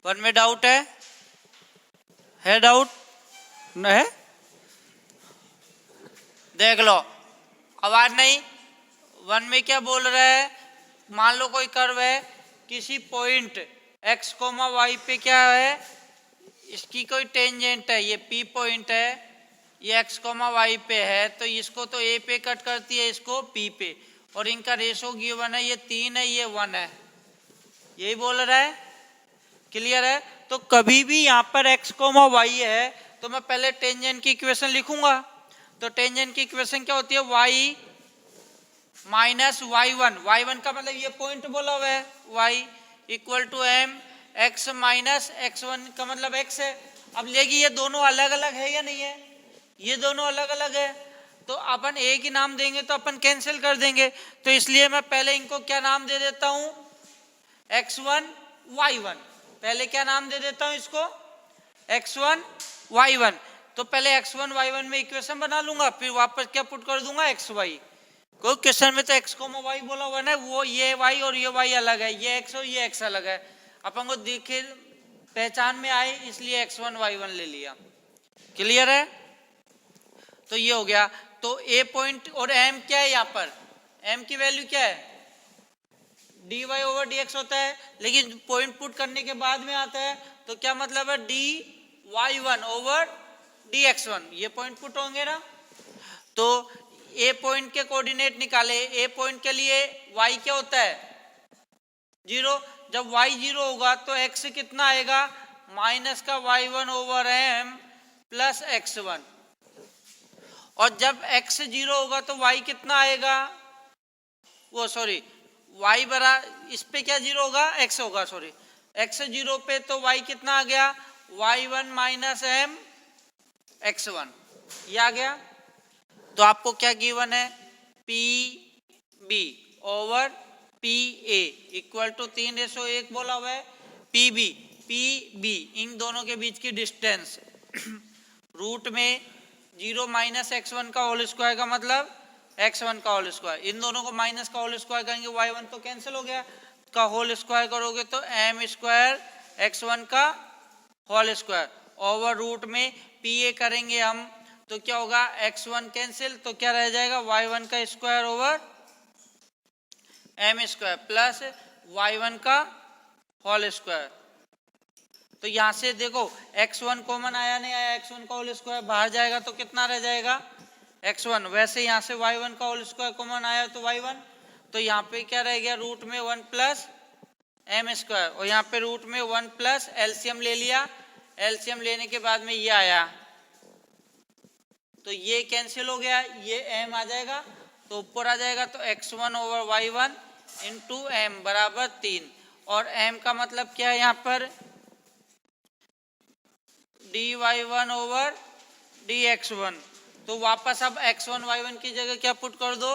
One में doubt है doubt न है? देख लो, आवाज नहीं। वन में क्या बोल रहा है, मान लो कोई कर्व है, किसी पॉइंट x, y पे क्या है, इसकी कोई टेंजेंट है, ये p पॉइंट है, ये x, y पे है, तो इसको तो a पे कट करती है, इसको p पे, और इनका रेशो गिवन है, ये 3 है, ये 1 है, यही बोल रहा है। क्लियर है? तो कभी भी यहाँ पर x, y है तो मैं पहले टेंजेंट की इक्वेशन लिखूंगा। तो टेंजेंट की इक्वेशन क्या होती है, y माइनस y1 का मतलब ये पॉइंट बोला हुआ है, y equal to m x minus x1 का मतलब x है। अब लेगी, ये दोनों अलग अलग है या नहीं है, ये दोनों अलग अलग है, तो अपन एक ही नाम देंगे तो अपन कैंसिल कर देंगे, तो इसलिए मैं पहले इनको क्या नाम दे देता हूं, x1 y1, पहले क्या नाम दे देता हूं इसको, x1 y1। तो पहले x1 y1 में इक्वेशन बना लूंगा, फिर वापस क्या पुट कर दूंगा, xy। कोई क्वेश्चन में तो x, y बोला हुआ ना, वो ये y और ये y अलग है, ये x और ये x अलग है, अपन को देखे पहचान में आए इसलिए x1 y1 ले लिया। क्लियर है? तो ये हो गया। तो a पॉइंट और m क्या है, यहाँ पर m की वैल्यू क्या है, dy ओवर dx होता है, लेकिन पॉइंट पुट करने के बाद में आता है, तो क्या मतलब है, dy1 ओवर dx1, ये पॉइंट पुट होंगे ना। तो ए पॉइंट के कोऑर्डिनेट निकाले, ए पॉइंट के लिए y क्या होता है, 0, जब y 0 होगा तो x कितना आएगा, माइनस का y1 over m plus x1, और जब x 0 होगा तो y कितना आएगा, वो सॉरी y बरा, इस पे क्या 0 होगा, x होगा, सॉरी x 0 पे, तो y कितना आ गया, y1 माइनस m x1, ये आ गया। तो आपको क्या गिवन है, PB over PA equal to 3:1 बोला हुआ है। PB इन दोनों के बीच की डिस्टेंस रूट में 0 माइनस x1 का होल स्क्वायर का मतलब x1 का होल स्क्वायर, इन दोनों को माइनस का होल स्क्वायर करेंगे, y1 तो कैंसिल हो गया, का होल स्क्वायर करोगे तो m स्क्वायर x1 का होल स्क्वायर ओवर रूट में PA करेंगे हम, तो क्या होगा, x1 कैंसिल, तो क्या रह जाएगा, y1 का square over m square plus y1 का होल स्क्वायर। तो यहां से देखो x1 कॉमन आया नहीं आया, x1 का होल स्क्वायर बाहर जाएगा तो कितना रह जाएगा, x1, वैसे यहां से y1 का होल स्क्वायर कॉमन आया तो y1, तो यहाँ पे क्या रह गया, रूट में 1 प्लस m स्क्वायर, और यहाँ पे रूट में 1 प्लस एलसीएम ले लिया, एलसीएम लेने के बाद में ये आया, तो ये कैंसिल हो गया, ये m आ जाएगा, तो ऊपर आ जाएगा, तो x1 over y1 into m बराबर 3, और m का मतलब क्या है यहाँ पर, dy1 ओवर dx1, तो वापस अब x1 y1 की जगह क्या पुट कर दो,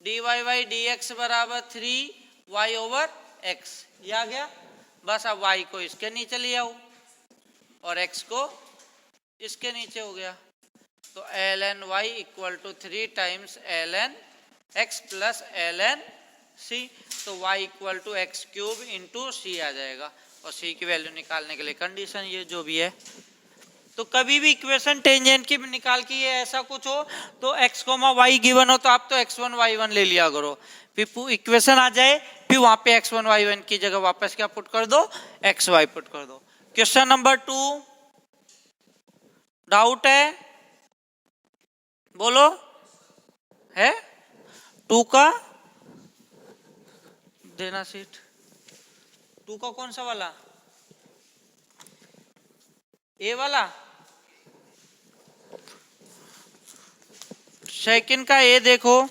dy बाई dx बराबर 3y ओवर x, ये आ गया। बस अब y को इसके नीचे ले आओ और x को इसके नीचे हो गया, तो ln y equal to 3 times ln x plus ln c, तो y equal to x cube into c आ जाएगा, और c की वैल्यू निकालने के लिए कंडीशन ये जो भी है। तो कभी भी इक्वेशन टेंजेंट की निकाल के ये ऐसा कुछ हो तो x, y गिवन हो तो आप तो x1 y1 ले लिया करो, फिर इक्वेशन आ जाए फिर वहां पे x1 y1 की जगह वापस क्या पुट कर दो, xy पुट कर दो। क्वेश्चन नंबर 2, डाउट है, बोलो, है 2 का देना सीट, 2 का कौन सा वाला, ए वाला, सेकंड का ए देखो,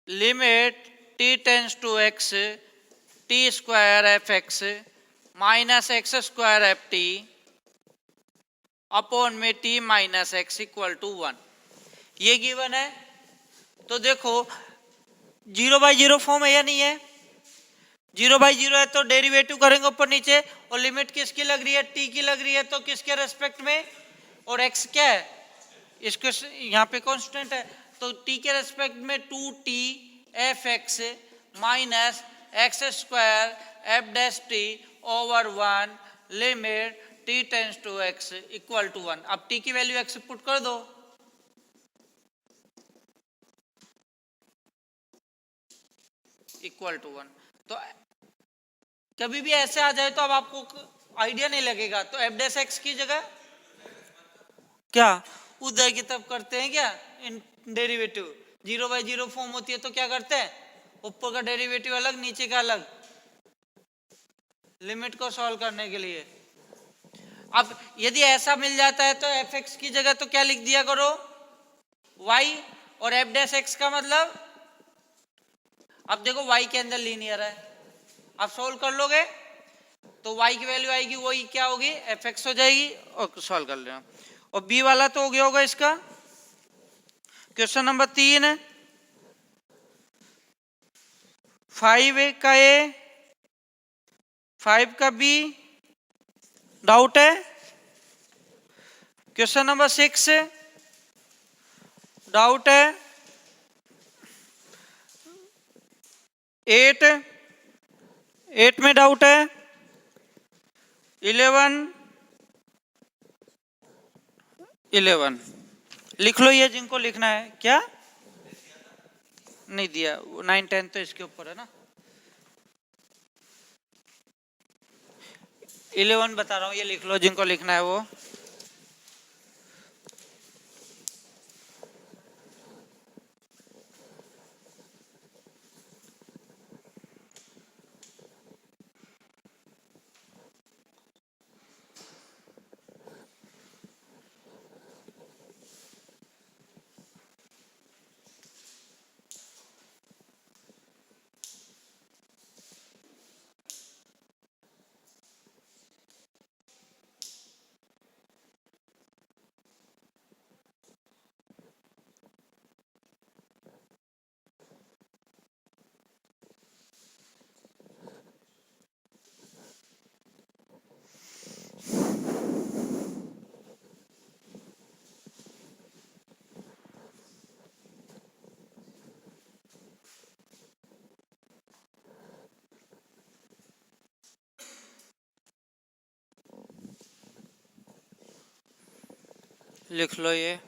limit t tends to x t square f x minus x square f t upon में t minus x equal to 1, ये गिवन है। तो देखो 0/0 फॉर्म है या नहीं है, 0/0 है तो डेरिवेटिव करेंगे ऊपर नीचे, और लिमिट किसकी लग रही है, t की लग रही है, तो किसके रेस्पेक्ट में, और x क्या है, इसके यहाँ पे कांस्टेंट है, तो t के रेस्पेक्ट में 2t f x minus x square f dash t over 1 limit t tends to x equal to 1। अब t की वैल्यू x पुट कर दो, इक्वल टू 1। तो कभी भी ऐसे आ जाए तो अब आपको आइडिया नहीं लगेगा, तो एफ डैश एक्स की जगह क्या उधर की तब करते हैं क्या, इन डेरिवेटिव 0/0 फॉर्म होती है तो क्या करते हैं, ऊपर का डेरिवेटिव अलग नीचे का अलग, लिमिट को सॉल्व करने के लिए। अब यदि ऐसा मिल जाता है तो एफ एक्स की जगह तो क्या लिख दिया करो, y, और एफ डैश एक्स का मतलब, अब देखो y के अंदर लीनियर है, आप सोल्व कर लोगे तो y की वैल्यू आएगी वही क्या होगी, एफ एक्स हो जाएगी, और सॉल्व कर लेना। और b वाला तो हो गया होगा इसका, क्वेश्चन नंबर 3 है 5 का a 5 का b, डाउट है। क्वेश्चन नंबर 6 डाउट है। 8 में डाउट है। 11 लिख लो ये जिनको लिखना है। क्या नहीं दिया, 9 10 तो इसके ऊपर है ना। 11 बता रहा हूं, ये लिख लो जिनको लिखना है वो। लिख लो ये।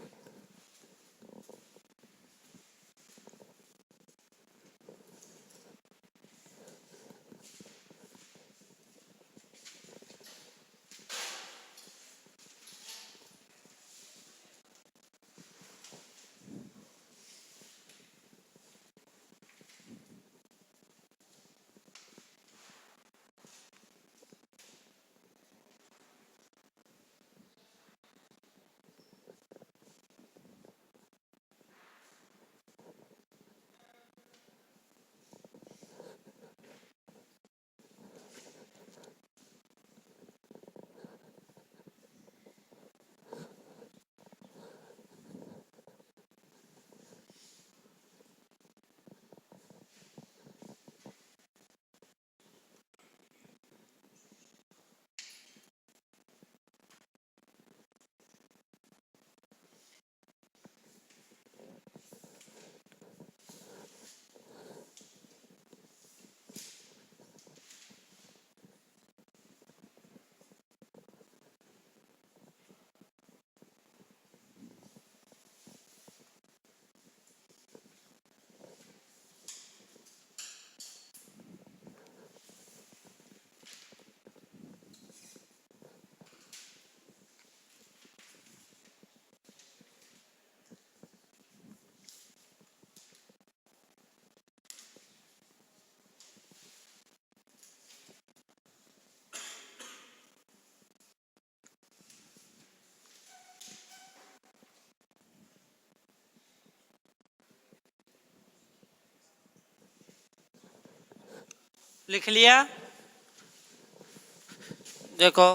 लिख लिया, देखो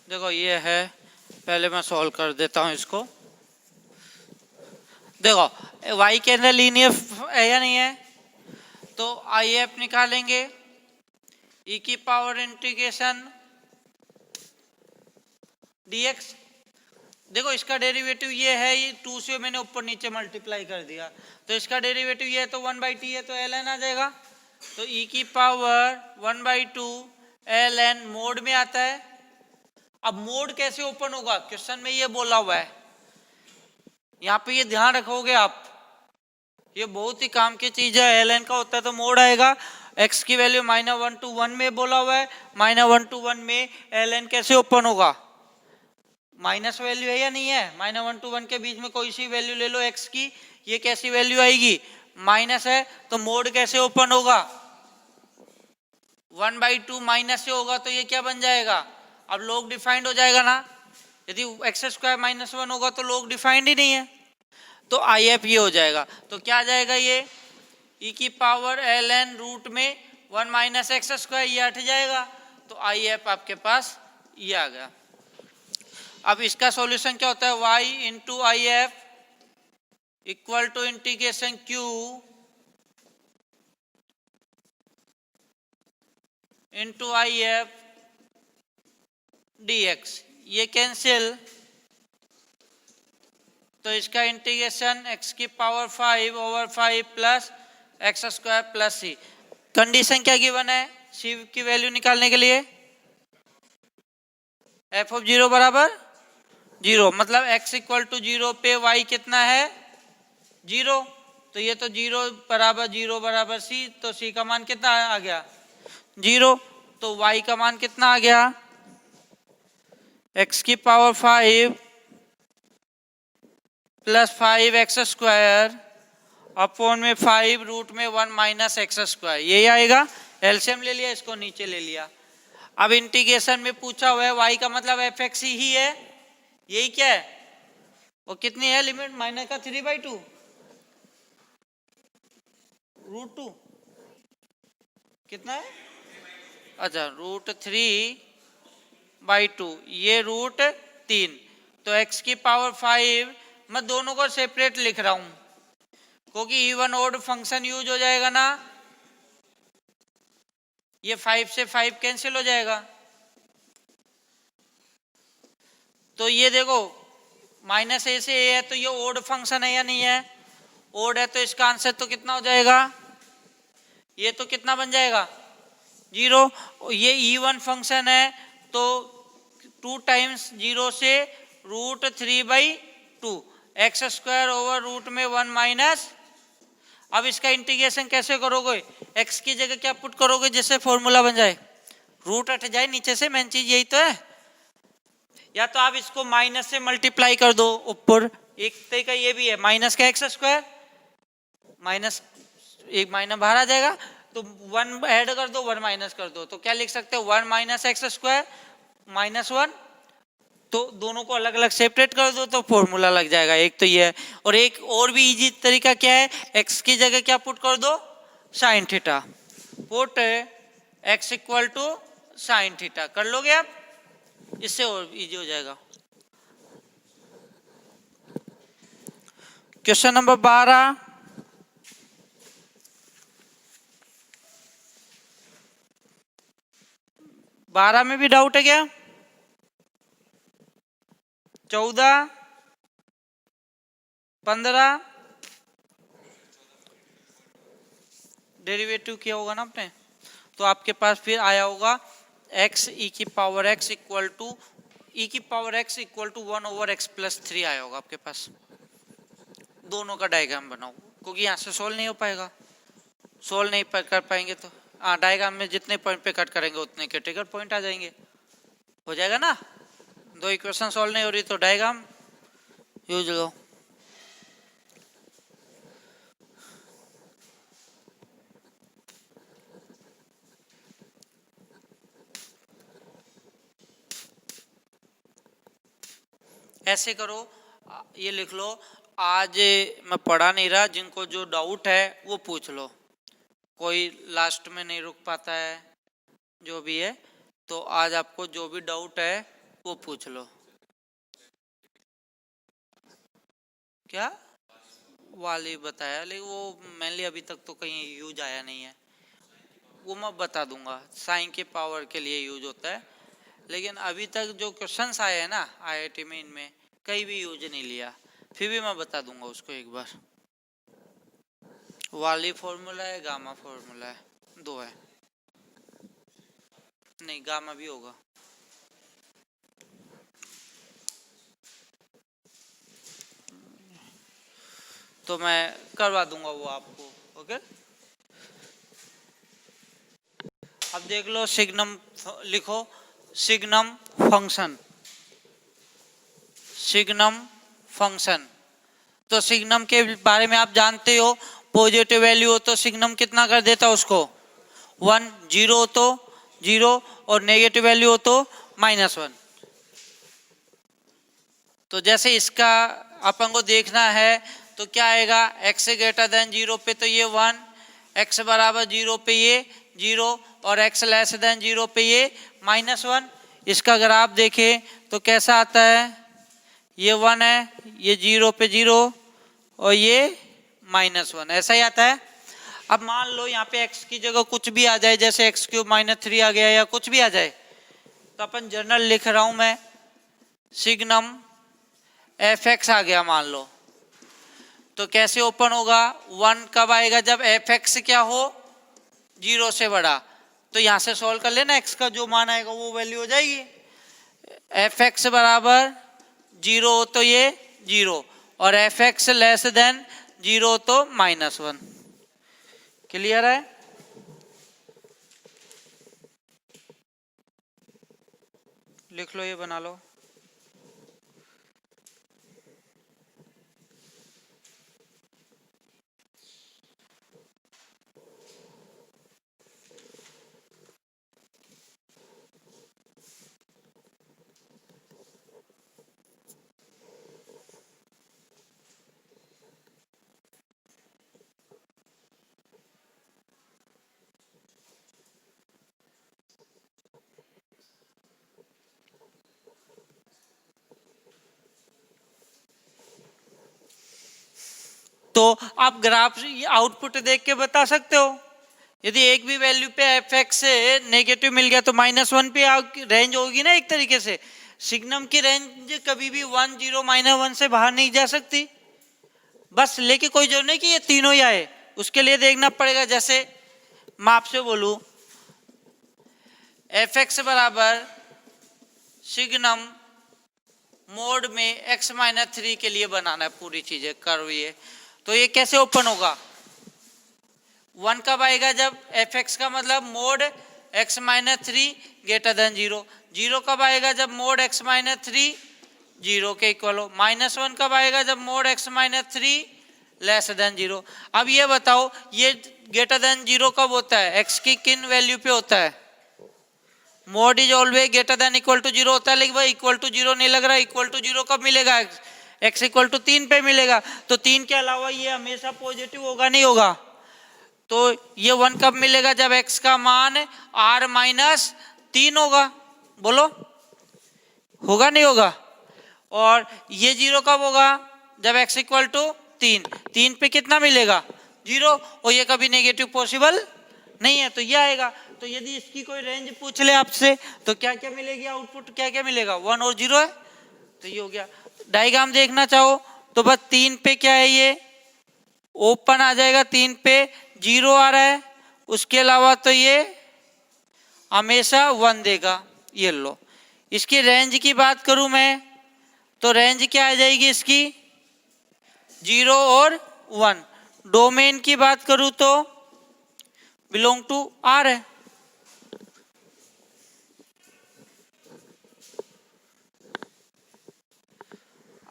देखो ये है, पहले मैं सॉल्व कर देता हूँ इसको। देखो y के अंदर लीनियर है या नहीं है, तो आई एफ निकालेंगे, e की पावर इंटीग्रेशन dx। देखो इसका डेरिवेटिव ये है, ये 2 से मैंने ऊपर नीचे मल्टीप्लाई कर दिया, तो इसका डेरिवेटिव ये है तो 1/t है, तो ln आ जाएगा। तो e की पावर 1/2 ln मोड में आता है। अब मोड कैसे ओपन होगा, क्वेश्चन में ये बोला हुआ है, यहाँ पे ये ध्यान रखोगे आप, ये बहुत ही काम की चीज है। ln का होता है तो मोड आएगा, x की वैल्यू -1 to 1 में बोला हुआ है, -1 to 1 में ln कैसे ओपन होगा, माइनस वैल्यू है या नहीं है, -1 to 1 के बीच में कोई सी वैल्यू ले लो x की, ये कैसी वैल्यू आएगी, माइनस है, तो मोड कैसे ओपन होगा, 1/2 माइनस से होगा तो ये क्या बन जाएगा, अब log डिफाइंड हो जाएगा ना, यदि x² -1 होगा तो log डिफाइंड ही नहीं है, तो आई एफ ये हो जाएगा। तो क्या आ जाएगा, ये e की पावर ln रूट में 1 - x², ये हट जाएगा, तो आई एफ आपके पास ये आ गया। अब इसका सॉल्यूशन क्या होता है, y into I F equal to integration q into I F dx, ये कैंसिल, तो इसका इंटीग्रेशन x की power 5/5 plus x² plus c। Condition क्या गिवन है, c की वैल्यू निकालने के लिए f ऑफ 0 बराबर 0, मतलब x इक्वल टू 0 पे y कितना है 0, तो ये तो 0 बराबर 0 बराबर c, तो c का मान कितना आ गया 0, तो y का मान कितना आ गया, x की पावर 5 प्लस 5x² अपॉन में 5 रूट में 1 - x², यही आएगा। एलसीएम ले लिया, इसको नीचे ले लिया। अब इंटीग्रेशन में पूछा हुआ है y का मतलब fx ही है, यही क्या है, वो कितनी है लिमिट, माइनस का 3/2 √2 कितना है, अच्छा √3/2, ये √3, तो x की पावर 5, मैं दोनों को सेपरेट लिख रहा हूं क्योंकि इवन ऑड फंक्शन यूज हो जाएगा ना, ये 5 से 5 कैंसिल हो जाएगा, तो ये देखो -a से a है, तो ये ऑड फंक्शन है या नहीं है, ऑड है, तो इसका आंसर तो कितना हो जाएगा, ये तो कितना बन जाएगा 0, ये इवन फंक्शन है तो 2 टाइम्स 0 से √3/2 x² ओवर रूट में 1 माइनस। अब इसका इंटीग्रेशन कैसे करोगे, x की जगह क्या पुट करोगे जिससे फॉर्मूला बन जाए, रूट हट जाए नीचे से, मेन चीज यही तो है, या तो आप इसको माइनस से मल्टीप्लाई कर दो ऊपर, एक तरीका ये भी है, माइनस का x², माइनस एक माइनस बाहर आ जाएगा, तो 1 ऐड कर दो 1 माइनस कर दो, तो क्या लिख सकते हो 1 - x² -1, तो दोनों को अलग अलग सेपरेट कर दो तो फॉर्मूला लग जाएगा, एक तो ये है। और एक और भी इजी तरीका क्या है, x की जगह क्या पुट कर दो sin theta, put x equal to sin theta, कर लोगे आप, इससे और इजी हो जाएगा। क्वेश्चन नंबर 12, में भी डाउट है क्या, 14, 15 डेरिवेटिव किया होगा ना आपने, तो आपके पास फिर आया होगा x e की power x equal to 1/x + 3 आया होगा आपके पास। दोनों का डायग्राम बनाओ क्योंकि यहाँ से सोल्व नहीं हो पाएगा, सोल्व नहीं कर पाएंगे तो डायग्राम में जितने पॉइंट पे कट करेंगे उतने के ट्रिगर पॉइंट आ जाएंगे, हो जाएगा ना। 2 इक्वेशन सोल्व नहीं हो रही तो डायग्राम यूज लो। ऐसे करो, ये लिख लो, आज मैं पढ़ा नहीं रहा, जिनको जो डाउट है वो पूछ लो, कोई लास्ट में नहीं रुक पाता है, जो भी है, तो आज आपको जो भी डाउट है वो पूछ लो। क्या वाली बताया, लेकिन वो मैंने अभी तक तो कहीं यूज आया नहीं है, वो मैं बता दूंगा। साइन के पावर के लिए यूज होता है, लेकिन अभी तक जो क्वेश्चंस आए हैं ना आईआईटी में, इनमें कहीं भी यूज नहीं लिया। फिर भी मैं बता दूंगा उसको एक बार। वाली फॉर्मूला है, गामा फॉर्मूला है, दो है। नहीं, गामा भी होगा। तो मैं करवा दूंगा वो आपको। ओके, अब देख लो सिग्नम लिखो, सिग्नम फंक्शन, सिग्नम फंक्शन। तो सिग्नम के बारे में आप जानते हो, पॉजिटिव वैल्यू हो तो सिग्नम कितना कर देता उसको 1, जीरो हो तो 0, और नेगेटिव वैल्यू हो तो -1। तो जैसे इसका अपन को देखना है तो क्या आएगा, x से ग्रेटर देन 0 पे तो ये 1, x बराबर 0 पे ये 0, और x लेस देन 0 पे ये -1। इसका अगर आप देखें तो कैसा आता है, ये 1 है, ये 0 पे 0, और ये -1, ऐसा ही आता है। अब मान लो यहाँ पे x की जगह कुछ भी आ जाए, जैसे x³ -3 आ गया या कुछ भी आ जाए, तो अपन जनरल लिख रहा हूं मैं, सिग्नम fx आ गया मान लो, तो कैसे ओपन होगा, 1 कब आएगा, जब fx क्या हो 0 से बड़ा। तो यहां से सॉल्व कर लेना, x का जो मान आएगा वो वैल्यू हो जाएगी। fx बराबर 0 हो तो ये 0, और fx लेस देन 0 तो -1। क्लियर है? लिख लो, ये बना लो। तो आप ग्राफ आउटपुट देख के बता सकते हो, यदि एक भी वैल्यू पे fx से नेगेटिव मिल गया तो -1 पे रेंज होगी ना एक तरीके से। सिग्नम की रेंज कभी भी 1, 0, -1 से बाहर नहीं जा सकती। बस लेके कोई जरूरत नहीं कि ये तीनों ही आए, उसके लिए देखना पड़ेगा। जैसे मैं आपसे बोलूं fx बराबर सिग्नम मोड में x-3 के लिए बनाना है पूरी चीजें कर्व ये, तो ये कैसे ओपन होगा, 1 कब आएगा, जब fx का मतलब मोड x-3 ग्रेटर देन 0, 0 कब आएगा, जब मोड x-3 0 के इक्वल हो, -1 कब आएगा, जब मोड x-3 लेस देन 0। अब ये बताओ, ये ग्रेटर देन 0 कब होता है, x की किन वैल्यू पे होता है, mod is always greater than equal to 0 होता है, लेकिन भाई इक्वल टू 0 नहीं लग रहा, इक्वल टू 0 कब मिलेगा, x इक्वल टू 3 पे मिलेगा। तो 3 के अलावा ये हमेशा पॉजिटिव होगा नहीं होगा, तो ये 1 कब मिलेगा, जब x का मान r-3 होगा। बोलो होगा नहीं होगा, और ये 0 कब होगा, जब x इक्वल टू 3 पे कितना मिलेगा 0, और ये कभी नेगेटिव पॉसिबल नहीं है, तो ये आएगा। तो यदि इसकी कोई रेंज पूछ ले आपसे तो क्या क्या मिलेगी, आउटपुट क्या क्या मिलेगा, 1 और 0 है, तो ये हो गया। डायग्राम देखना चाहो तो बस 3 पे क्या है, ये ओपन आ जाएगा, 3 पे 0 आ रहा है, उसके अलावा तो ये हमेशा 1 देगा। ये लो, इसकी रेंज की बात करूं मैं तो रेंज क्या आ जाएगी इसकी, 0 और 1। डोमेन की बात करूं तो बिलोंग टू R है।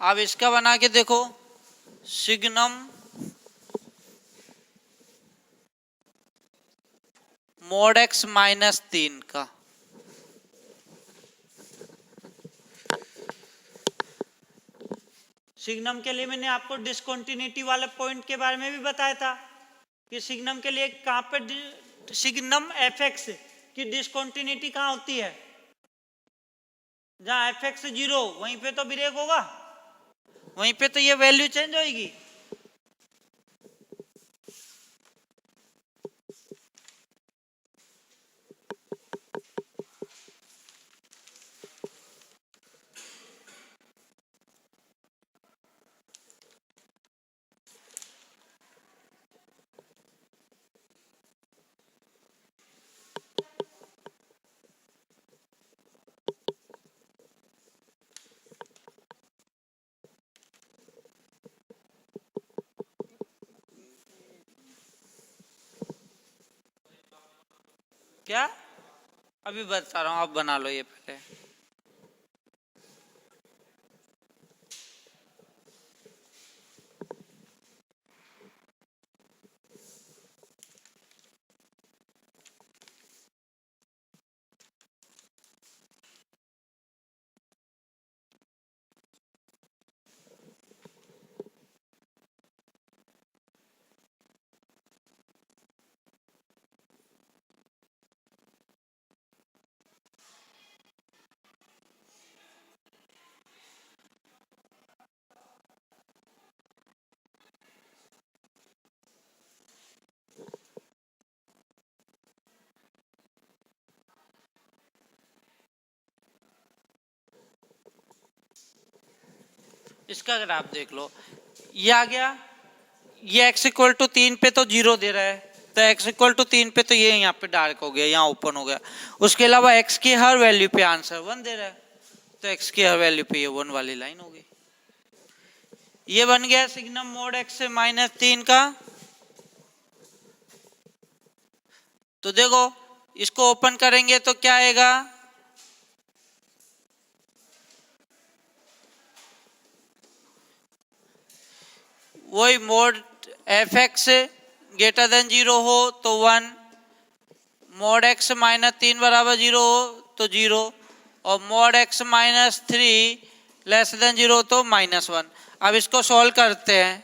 अब इसका बना के देखो, सिग्नम मोड x-3 का, सिग्नम के लिए मैंने आपको डिस्कंटिन्यूटी वाले पॉइंट के बारे में भी बताया था कि सिग्नम के लिए कहां पे सिग्नम fx की डिस्कंटिन्यूटी कहां होती है, जहाँ एफ एक्स 0 वहीं पे तो ब्रेक होगा, वहीं पे तो ये वैल्यू चेंज होगी। क्या? अभी बता रहा हूँ, आप बना लो ये पहले। इसका अगर आप देख लो, ये आ गया, ये x इक्वल टू 3 पे तो 0 दे रहा है, तो x इक्वल टू 3 पे तो ये यहाँ पे डार्क हो गया, यहाँ ओपन हो गया। उसके अलावा x की हर वैल्यू पे आंसर 1 दे रहा है, तो x की हर वैल्यू पे ये 1 वाली लाइन होगी। ये बन गया सिग्नम मोड x से -3 का। तो देखो इसको ओपन करेंगे तो क्या आएगा, वही mode F x greater than 0 हो तो 1, मोड x -3 बराबर 0 हो तो 0, और मोड x -3 लेस देन 0 तो -1। अब इसको सॉल्व करते हैं।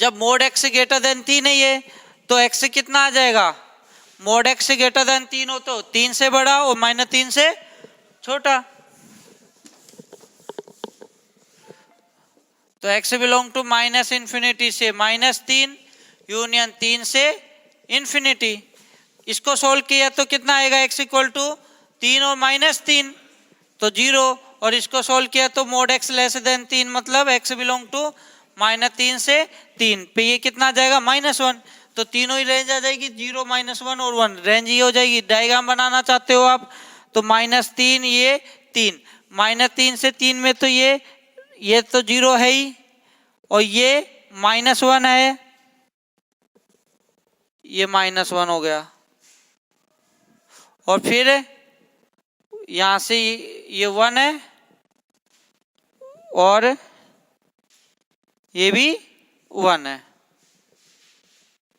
जब मोड x ग्रेटर देन 3 है ये, तो x कितना आ जाएगा, मोड x ग्रेटर देन 3 हो तो 3 से बड़ा और -3 से छोटा। तो x बिलोंग टू -∞ से -3 यूनियन 3 से इन्फिनिटी। इसको सोल्व किया तो कितना आएगा, x इक्वल टू 3 और -3 तो 0, और इसको सोल्व किया तो मोड x लेस देन 3 मतलब x बिलोंग टू -3 से 3 पे ये कितना आ जाएगा, -1। तो तीनों ही रेंज आ जाएगी, 0 -1 और 1 रेंज ही हो जाएगी। डायग्राम बनाना चाहते हो आप तो -3 ये 3, -3 से 3 में तो ये तो 0 है ही, और ये -1 है, ये -1 हो गया, और फिर यहां से ये 1 है और ये भी 1 है,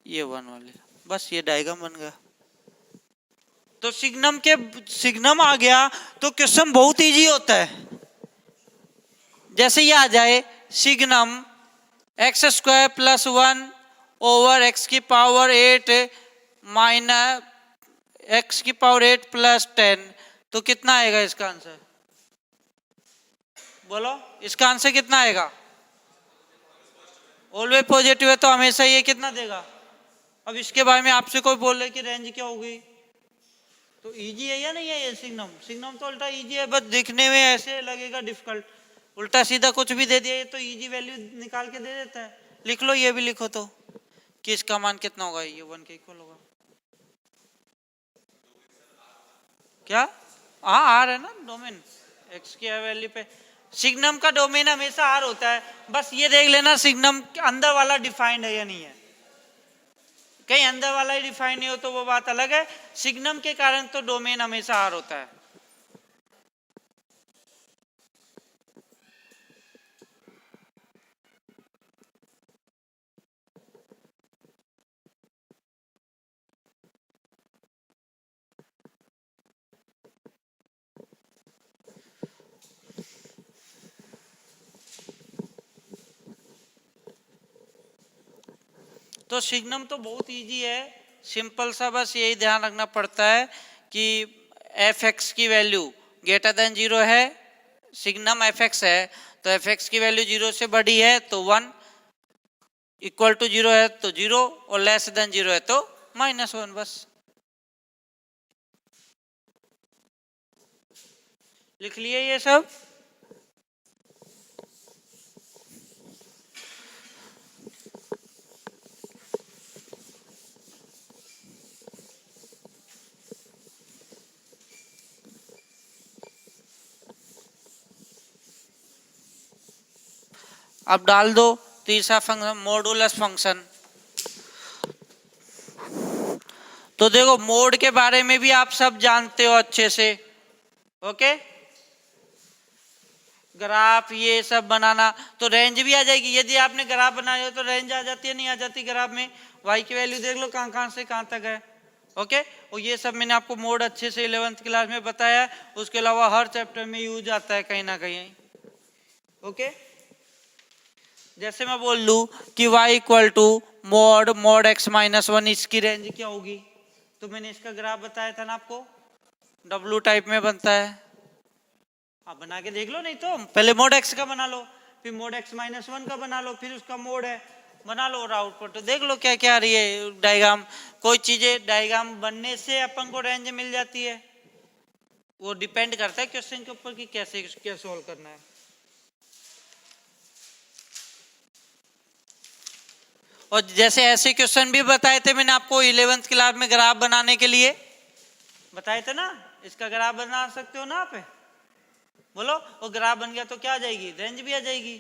ये 1 वाले, बस ये डायग्राम बन गया। तो सिग्नम आ गया तो क्वेश्चन बहुत इजी होता है। जैसे ये आ जाए सिग्नम x² + 1 ओवर x की पावर 8 माइनस x की पावर 8 + 10, तो कितना आएगा इसका आंसर, बोलो इसका आंसर कितना आएगा। ऑलवेज पॉजिटिव है तो हमेशा ये कितना देगा। अब इसके बारे में आपसे कोई बोल रहे कि रेंज क्या होगी, तो इजी है या नहीं है ये सिग्नम तो उल्टा इजी है, बस दिखने में ऐसे लगेगा डिफिकल्ट। उल्टा सीधा कुछ भी दे दिया, ये तो इजी वैल्यू निकाल के दे देता है। लिख लो, ये भी लिखो तो कि इसका मान कितना होगा, ये 1 के इक्वल होगा। क्या? हाँ आर है ना डोमेन, एक्स की वैल्यू पे सिग्नम का डोमेन हमेशा आर होता है। बस ये देख लेना सिग्नम के अंदर वाला डिफाइंड है या नहीं है। कहीं अंदर वाला ही डिफाइन नहीं हो तो वो बात अलग है, सिग्नम के कारण तो डोमेन हमेशा आर होता है। तो सिग्नम तो बहुत इजी है, सिंपल सा, बस यही ध्यान रखना पड़ता है कि एफ एक्स की वैल्यू ग्रेटर देन 0 है, सिग्नम एफ एक्स है, तो एफ एक्स की वैल्यू 0 से बड़ी है तो 1, इक्वल टू 0 है तो 0, और लेस देन 0 है तो -1। बस लिख लिए ये सब। अब डाल दो तीसरा फंक्शन, मॉडुलस फंक्शन। तो देखो मोड के बारे में भी आप सब जानते हो अच्छे से, ओके। ग्राफ ये सब बनाना, तो रेंज भी आ जाएगी। यदि आपने ग्राफ बनाया तो रेंज आ जाती है, नहीं आ जाती ग्राफ में? वाई की वैल्यू देख लो कहाँ कहाँ से कहाँ तक है, ओके। और ये सब मैंने आपको मोड अच्छे से 11th क्लास में बताया, उसके अलावा हर चैप्टर में यूज आता है कहीं ना कहीं, ओके। जैसे मैं बोल लूँ कि y equal to mod x minus 1, इसकी रेंज क्या होगी? तो मैंने इसका ग्राफ बताया था ना आपको, W टाइप में बनता है। आप बना के देख लो, नहीं तो पहले मोड x का बना लो, फिर मोड x माइनस 1 का बना लो, फिर उसका मोड है बना लो, और आउटपुट तो देख लो क्या क्या आ रही है डायग्राम। कोई चीजें डायग्राम बनने से अपन को रेंज मिल जाती है, वो डिपेंड करता है क्वेश्चन के ऊपर कि कैसे क्या सॉल्व करना है। और जैसे ऐसे क्वेश्चन भी बताए थे मैंने आपको 11th क्लास में, ग्राफ बनाने के लिए बताए थे ना, इसका ग्राफ बना सकते हो ना आप, बोलो। और ग्राफ बन गया तो क्या आ जाएगी? रेंज भी आ जाएगी।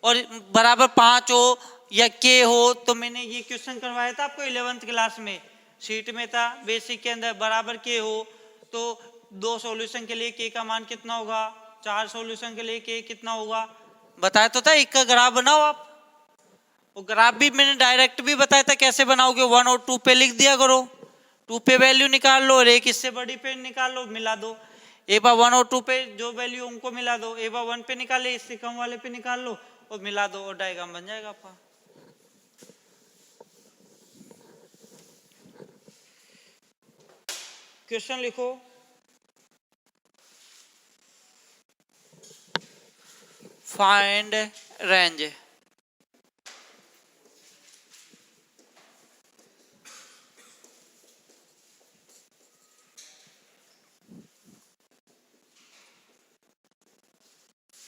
और बराबर 5 हो या के हो, तो मैंने ये क्वेश्चन करवाया था आपको 11th क्लास में, शीट में था बेसिक के अंदर, बराबर के हो तो 2 सॉल्यूशन के लिए के का मान कितना होगा, 4 सॉल्यूशन के लिए के कितना होगा, बताया तो था। एक का ग्राफ बनाओ आप, वो ग्राफ भी मैंने डायरेक्ट भी बताया था कैसे बनाओगे। 1 और 2 पे लिख दिया करो, 2 पे वैल्यू निकाल लो और एक इससे बड़ी पे निकाल लो, मिला दो। एक बार 1 और 2 पे जो वैल्यू उनको मिला दो, एक बार 1 पे निकाले, इससे कम वाले पे निकाल लो और मिला दो, और डायग्राम बन जाएगा आपका। क्वेश्चन लिखो, फाइंड रेंज।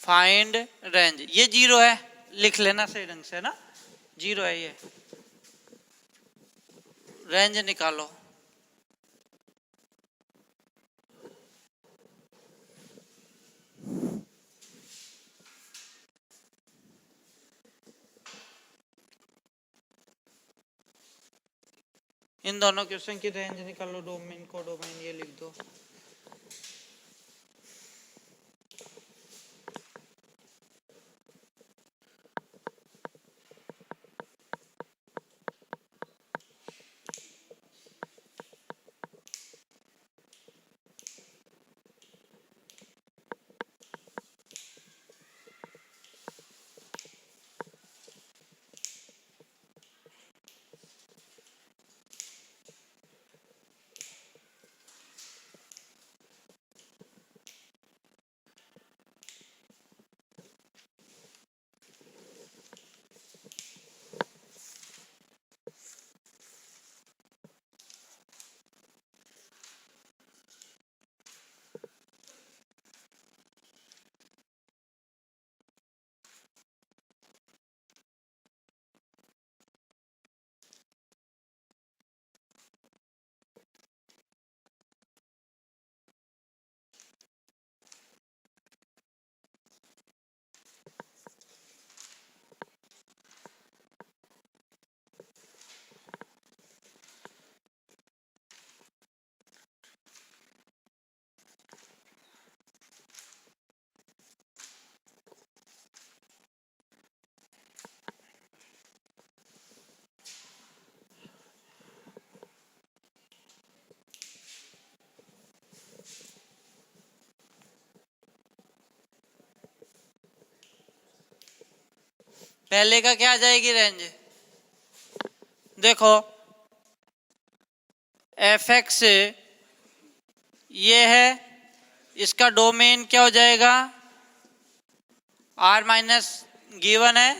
फाइंड रेंज, ये 0 है, लिख लेना सही ढंग से ना, 0 है ये। रेंज निकालो, इन दोनों क्वेश्चन की रेंज निकालो। डोमेन को डोमेन ये लिख दो। पहले का क्या आ जाएगी रेंज, देखो एफ एक्स ये है, इसका डोमेन क्या हो जाएगा, आर माइनस गिवन है,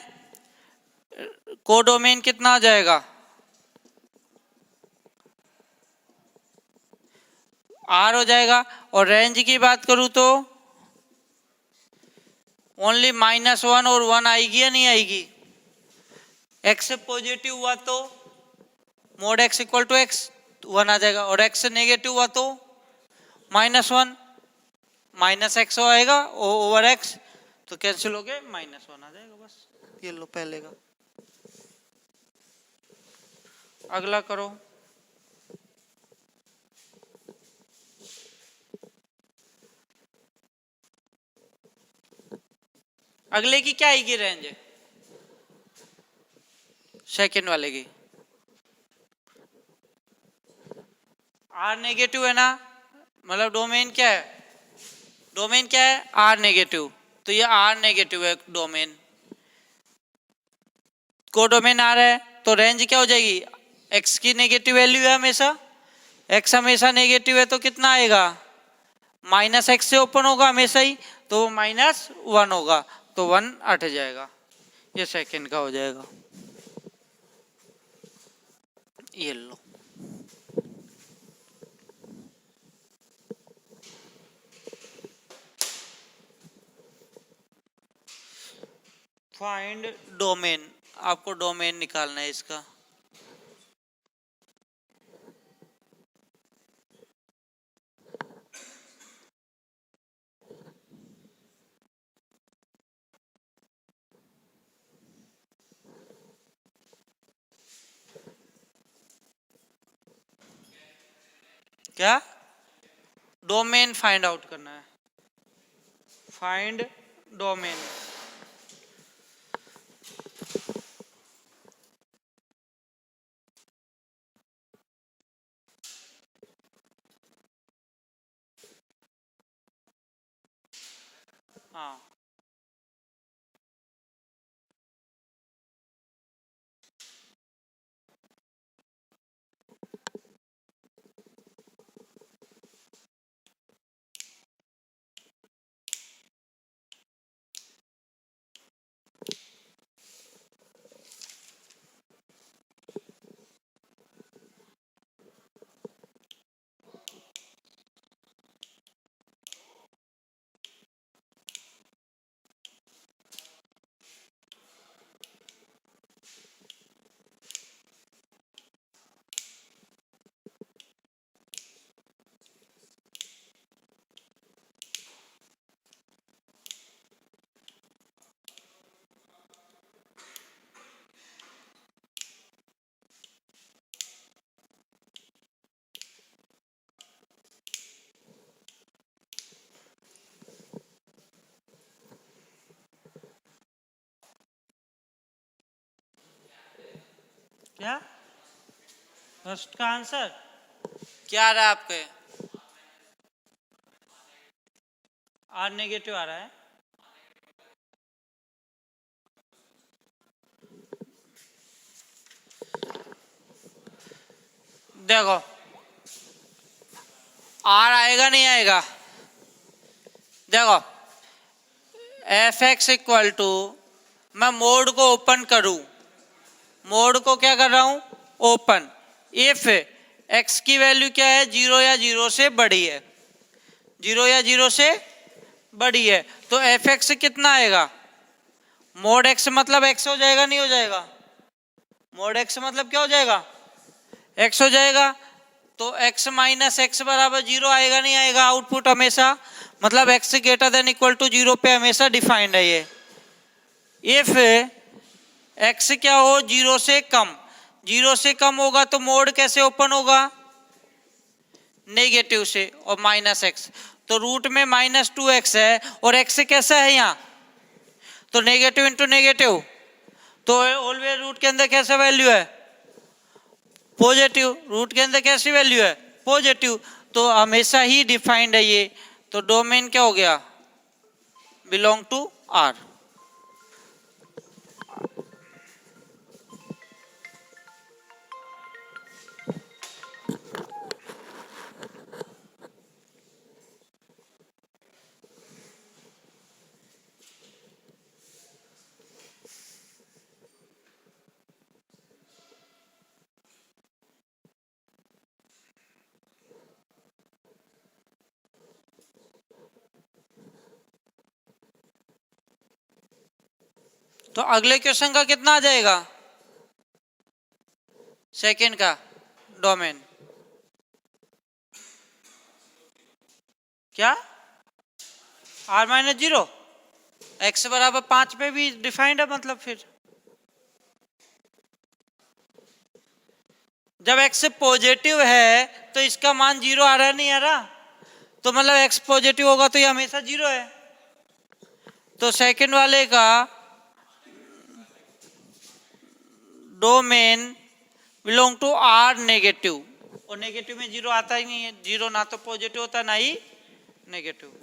कोडोमेन कितना हो जाएगा, आर हो जाएगा। और रेंज की बात करूं तो ओनली -1 और 1 आएगी या नहीं आएगी। एक्स पॉजिटिव हुआ तो mod x equal to x 1 आ जाएगा, और एक्स नेगेटिव हुआ तो -1 माइनस एक्स आएगा ओवर एक्स, तो कैंसिल हो गए -1 आ जाएगा बस। ये लो पहले का। अगला करो। अगले की क्या आएगी रेंज, सेकंड वाले की आर नेगेटिव है ना, मतलब डोमेन क्या है, डोमेन क्या है आर नेगेटिव, तो ये आर नेगेटिव है डोमेन, कोडोमेन आर है, तो रेंज क्या हो जाएगी, एक्स की नेगेटिव वैल्यू है हमेशा, एक्स हमेशा नेगेटिव है तो कितना आएगा, -x से ओपन होगा हमेशा ही, तो -1 होगा, तो 1 हट जाएगा, ये सेकंड का हो जाएगा। ये लो फाइंड डोमेन, आपको डोमेन निकालना है इसका। क्या डोमेन फाइंड आउट करना है, फाइंड डोमेन। हाँ क्या फर्स्ट का आंसर क्या आ रहा है आपके, आर नेगेटिव आ रहा है। देखो आर आएगा नहीं आएगा, देखो एफ एक्स इक्वल टू, मैं मोड को ओपन करूं, मोड को क्या कर रहा हूं ओपन, इफ एक्स की वैल्यू क्या है 0 या 0 से बड़ी है, 0 या 0 से बड़ी है, तो एफ एक्स कितना आएगा, मोड एक्स मतलब एक्स हो जाएगा नहीं हो जाएगा, मोड एक्स मतलब क्या हो जाएगा एक्स हो जाएगा, तो x माइनस एक्स बराबर 0 आएगा नहीं आएगा, आउटपुट हमेशा मतलब x greater than equal to 0 पे हमेशा डिफाइंड है ये। इफ x क्या हो 0 से कम, 0 से कम होगा तो मोड कैसे ओपन होगा, नेगेटिव से, और -x, तो रूट में -2x है और x कैसा है यहाँ, तो नेगेटिव इंटू नेगेटिव, तो ऑलवेज रूट के अंदर कैसा वैल्यू है पॉजिटिव, रूट के अंदर कैसी वैल्यू है पॉजिटिव, तो हमेशा ही डिफाइंड है ये, तो डोमेन क्या हो गया बिलोंग टू आर। तो अगले क्वेश्चन का कितना आ जाएगा, सेकंड का डोमेन क्या, r-0 x बराबर 5 पे भी डिफाइंड है, मतलब फिर जब x पॉजिटिव है तो इसका मान 0 आ रहा है, नहीं आ रहा, तो मतलब x पॉजिटिव होगा तो ये हमेशा 0 है। तो सेकंड वाले का domain belong to r negative, और नेगेटिव में 0 आता ही नहीं है, 0 ना तो पॉजिटिव होता ना ही नेगेटिव।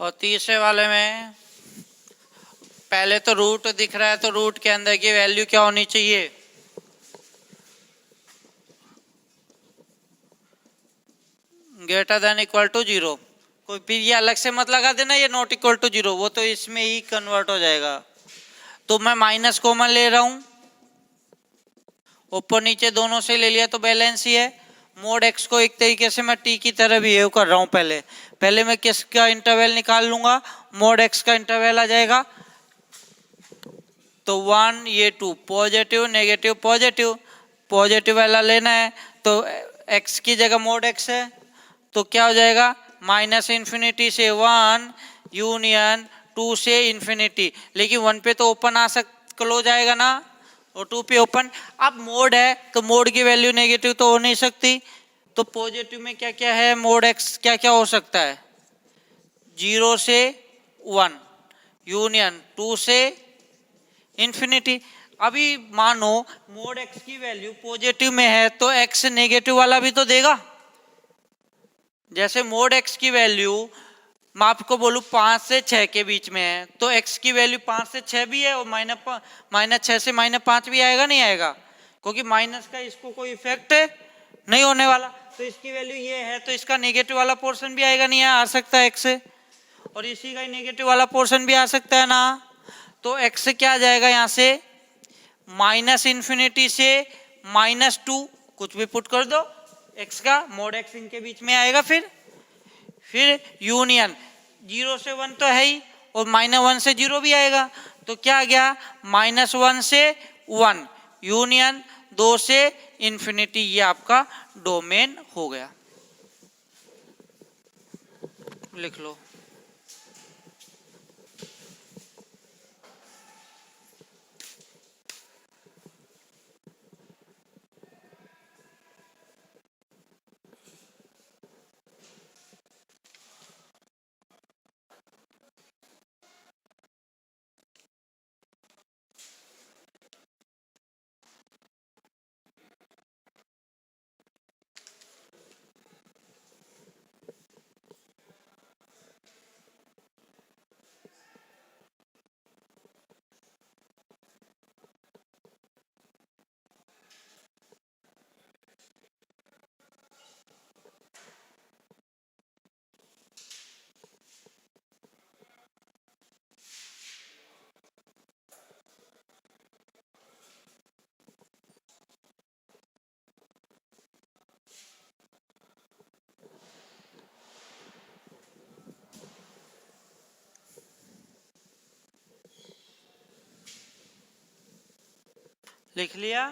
और तीसरे वाले में पहले तो रूट दिख रहा है, तो रूट के अंदर की वैल्यू क्या होनी चाहिए, ग्रेटर देन इक्वल टू 0। कोई फिर ये अलग से मत लगा देना ये नॉट इक्वल टू 0, वो तो इसमें ही कन्वर्ट हो जाएगा। तो मैं माइनस कॉमन ले रहा हूं, ऊपर नीचे दोनों से ले लिया तो बैलेंस ही है। मोड एक्स को एक तरीके से मैं टी की तरह बिहेव कर रहा हूं। पहले मैं किसका इंटरवल निकाल लूंगा, मोड एक्स का इंटरवल आ जाएगा, तो 1 ये 2 पॉजिटिव नेगेटिव पॉजिटिव, पॉजिटिव वाला लेना है तो x की जगह मोड x है, तो क्या हो जाएगा माइनस इन्फिनिटी से 1 यूनियन 2 से इन्फिनिटी, लेकिन 1 पे तो ओपन आ क्लोज आएगा ना, और 2 पे ओपन। अब मोड है तो मोड की वैल्यू नेगेटिव तो हो नहीं सकती, तो पॉजिटिव में क्या क्या है, मोड x क्या क्या हो सकता है, 0 से 1 यूनियन 2 से इन्फिनिटी। अभी मानो मोड x की वैल्यू पॉजिटिव में है तो x नेगेटिव वाला भी तो देगा। जैसे मोड x की वैल्यू मैं आपको बोलूं 5 से 6 के बीच में है, तो x की वैल्यू 5 से 6 भी है और माइनस 6 से -5 भी आएगा, नहीं आएगा, क्योंकि माइनस का इसको कोई इफेक्ट नहीं होने वाला। तो इसकी वैल्यू ये है तो इसका नेगेटिव वाला पोर्शन भी आएगा, नहीं आ सकता है x से, और इसी का नेगेटिव वाला पोर्शन भी आ सकता है ना। तो x से क्या आ जाएगा यहाँ से, माइनस इन्फिनिटी से -2 कुछ भी पुट कर दो, x का मोड x इनके बीच में आएगा, फिर यूनियन, 0 से 1 तो है ही और -1 से 0 भी आएगा, तो क्या आ गया -1 से 1 यूनियन 2 से इंफिनिटी, ये आपका डोमेन हो गया। लिख लो। लिख लिया।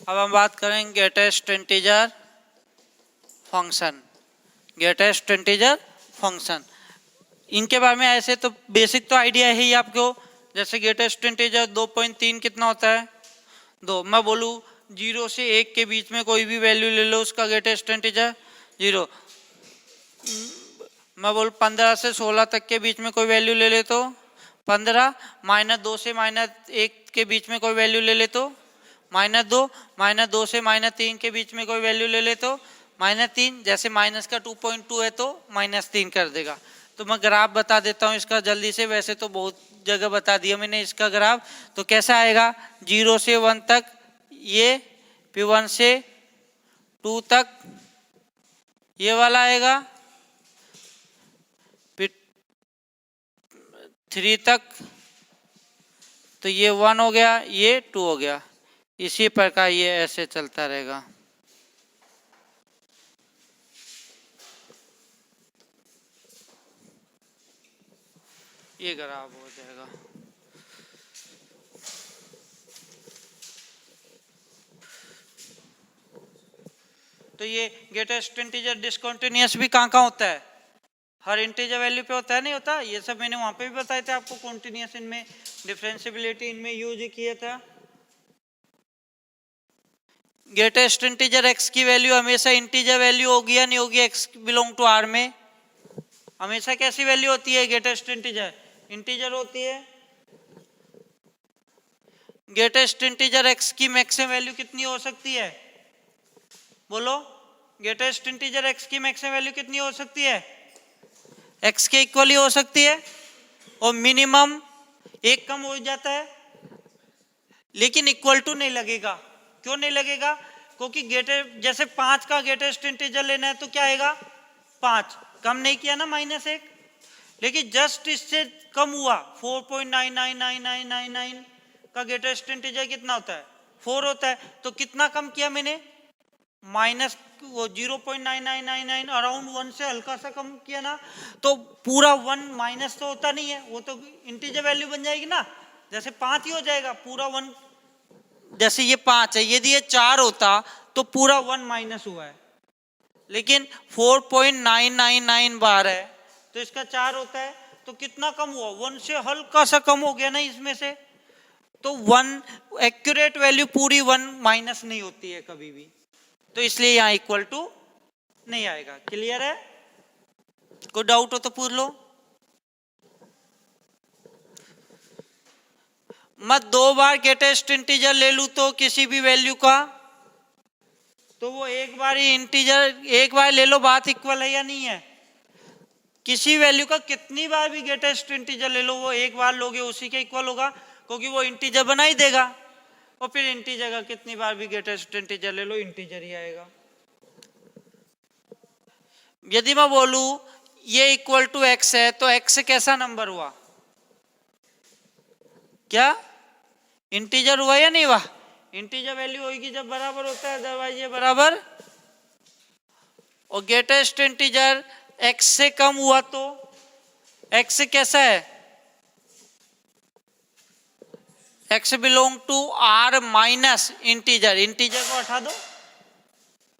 अब हम बात करेंगे greatest integer function. Greatest integer function, इनके बारे में ऐसे तो बेसिक तो आइडिया है ही आपको। जैसे ग्रेटेस्ट इंटीजर 2.3 कितना होता है 2। मैं बोलूँ 0 से 1 के बीच में कोई भी वैल्यू ले लो, उसका ग्रेटेस्ट इंटीजर 0। मैं बोलूँ 15 से 16 तक के बीच में कोई वैल्यू ले ले तो 15, -2 से -1 के बीच में कोई वैल्यू ले ले तो -2, -2 से -3 के बीच में कोई वैल्यू ले ले तो -3। जैसे माइनस का 2.2 है तो -3 कर देगा। तो मैं ग्राफ बता देता हूँ इसका जल्दी से, वैसे तो बहुत जगह बता दिया मैंने इसका ग्राफ। तो कैसा आएगा 0 से 1 तक ये, फिर 1 से 2 तक ये वाला आएगा, फिर 3 तक तो ये 1 हो गया, ये 2 हो गया। इसी प्रकार ये ऐसे चलता रहेगा। ये ग्राफ हो जाएगा। तो ये ग्रेटेस्ट इंटीजर डिसकंटिन्यूअस भी कहाँ होता है, हर इंटीजर वैल्यू पे होता है, नहीं होता। ये सब मैंने वहां पे भी बताया था आपको, कॉन्टिन्यूअस इनमें डिफरेंशिएबिलिटी इनमें यूज किया था। ग्रेटेस्ट इंटीजर एक्स की वैल्यू हमेशा इंटीजर वैल्यू होगी या नहीं होगी, एक्स बिलोंग टू आर में हमेशा कैसी वैल्यू होती है ग्रेटेस्ट इंटीजर, इंटीजर होती है। ग्रेटेस्ट इंटीजर एक्स की मैक्सिमम वैल्यू कितनी हो सकती है, बोलो। ग्रेटेस्ट इंटीजर एक्स की मैक्सिमम वैल्यू कितनी हो सकती है, एक्स के इक्वल ही हो सकती है, और मिनिमम एक कम हो जाता है, लेकिन इक्वल टू नहीं लगेगा। क्यों नहीं लगेगा, क्योंकि ग्रेटेस्ट जैसे 5 का ग्रेटेस्ट इंटीजर लेना है तो क्या आएगा 5, कम नहीं किया ना -1, लेकिन जस्ट इससे कम हुआ 4.999999 का ग्रेटेस्ट इंटीजर कितना होता है 4 होता है, तो कितना कम किया मैंने माइनस वो 0.9999 अराउंड 1 से हल्का सा कम किया ना, तो पूरा 1 माइनस तो होता नहीं है, वो तो इंटीजर वैल्यू बन जाएगी ना, जैसे 5 ही हो जाएगा पूरा 1। जैसे ये 5 है, यदि ये 4 होता तो पूरा 1 माइनस हुआ है, लेकिन 4.999 बार है तो इसका 4 होता है, तो कितना कम हुआ 1 से हल्का सा कम हो गया ना इसमें से। तो 1 एक्यूरेट वैल्यू पूरी 1 माइनस नहीं होती है कभी भी, तो इसलिए यहां इक्वल टू नहीं आएगा। क्लियर है, कोई डाउट हो तो पूछ लो। मैं 2 बार ग्रेटेस्ट इंटीजर ले लूं तो किसी भी वैल्यू का, तो वो एक बार ही इंटीजर एक बार ले लो, बात इक्वल है या नहीं है। किसी वैल्यू का कितनी बार भी ग्रेटेस्ट इंटीजर ले लो, वो एक बार लोगे उसी के इक्वल होगा, क्योंकि वो इंटीजर बना ही देगा, और फिर इंटीजर का कितनी बार भी ग्रेटेस्ट इंटीजर ले लो इंटीजर ही आएगा। यदि मैं बोलूं ये इक्वल टू एक्स है, तो एक्स कैसा नंबर हुआ, क्या इंटीजर हुआ या नहीं हुआ? इंटीजर वैल्यू होगी जब बराबर होता है, अदरवाइज ये बराबर। और ग्रेटेस्ट इंटीजर x से कम हुआ तो x कैसा है? x belong to r minus integer. Integer को हटा दो,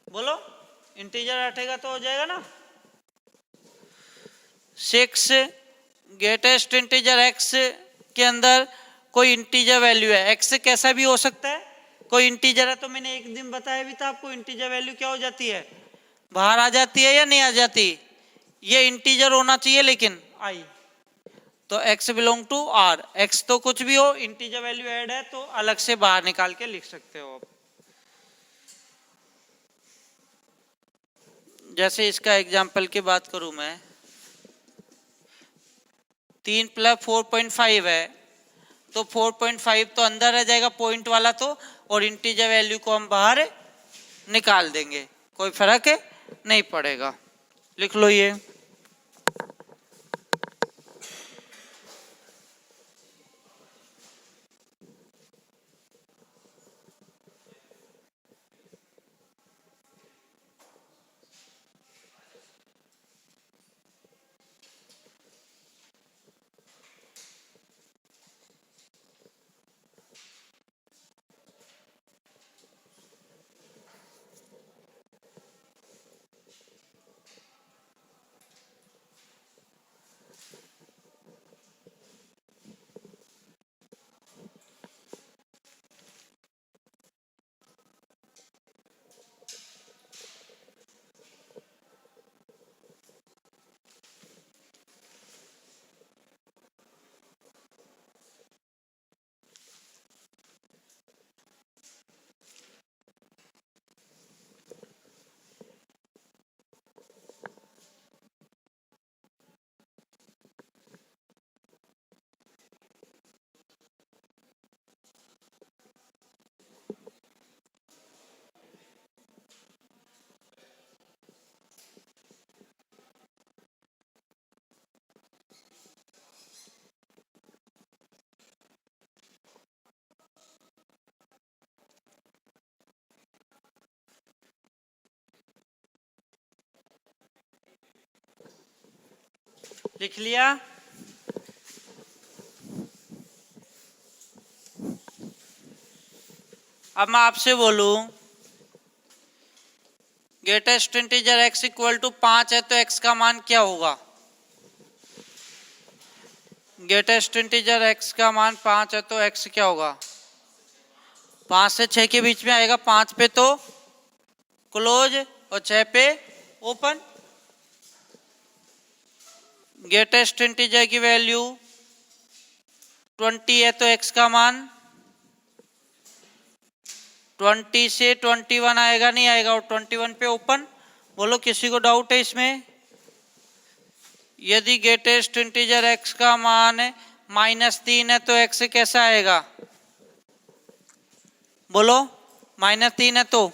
बोलो इंटीजर हटेगा तो हो जाएगा ना 6। ग्रेटेस्ट इंटीजर x के अंदर कोई इंटीजर वैल्यू है, x कैसा भी हो सकता है, कोई इंटीजर है। तो मैंने एक दिन बताया भी था आपको, इंटीजर वैल्यू क्या हो जाती है, बाहर आ जाती है या नहीं आ जाती? ये इंटीजर होना चाहिए लेकिन आई, तो x belong to r। x तो कुछ भी हो, इंटीजर वैल्यू ऐड है तो अलग से बाहर निकाल के लिख सकते हो आप। जैसे इसका एग्जाम्पल की बात करूं मैं, 3 प्लस 4.5 है, तो 4.5 तो अंदर रह जाएगा पॉइंट वाला तो, और इंटीजर वैल्यू को हम बाहर निकाल देंगे, कोई फर्क नहीं पड़ेगा। लिख लो ये। लिख लिया? अब मैं आपसे बोलूं greatest integer x equal to 5 है तो x का मान क्या होगा? ग्रेटेस्ट इंटीजर x का मान 5 है तो x क्या होगा? 5 से 6 के बीच में आएगा, 5 पे तो क्लोज और 6 पे ओपन। ग्रेटेस्ट इंटीजर की वैल्यू 20 है तो x का मान 20 से 21 आएगा, नहीं आएगा, और 21 पे ओपन। बोलो किसी को डाउट है इसमें? यदि ग्रेटेस्ट इंटीजर x का मान -3 है तो x कैसा आएगा? बोलो -3 है तो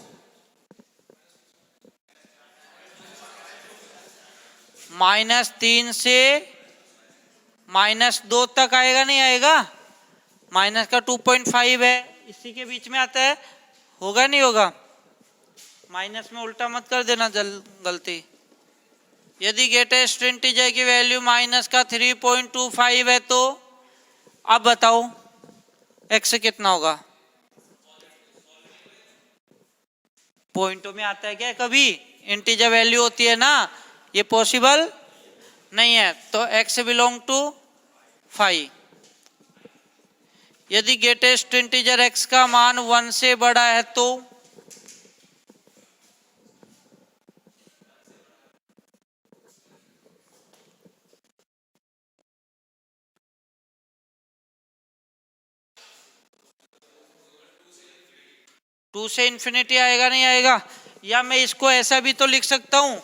-3 से -2 तक आएगा, नहीं आएगा? माइनस का 2.5 है, इसी के बीच में आता है, होगा नहीं होगा? माइनस में उल्टा मत कर देना गलती। यदि ग्रेटेस्ट इंटीजर की वैल्यू माइनस का 3.25 है तो अब बताओ x कितना होगा? पॉइंटों में आता है क्या कभी? इंटीजर वैल्यू होती है ना, ये पॉसिबल नहीं है, तो x बिलोंग टू 5। यदि ग्रेटेस्ट इंटीजर x का मान 1 से बड़ा है तो टू से इन्फिनिटी आएगा, नहीं आएगा? या मैं इसको ऐसा भी तो लिख सकता हूं,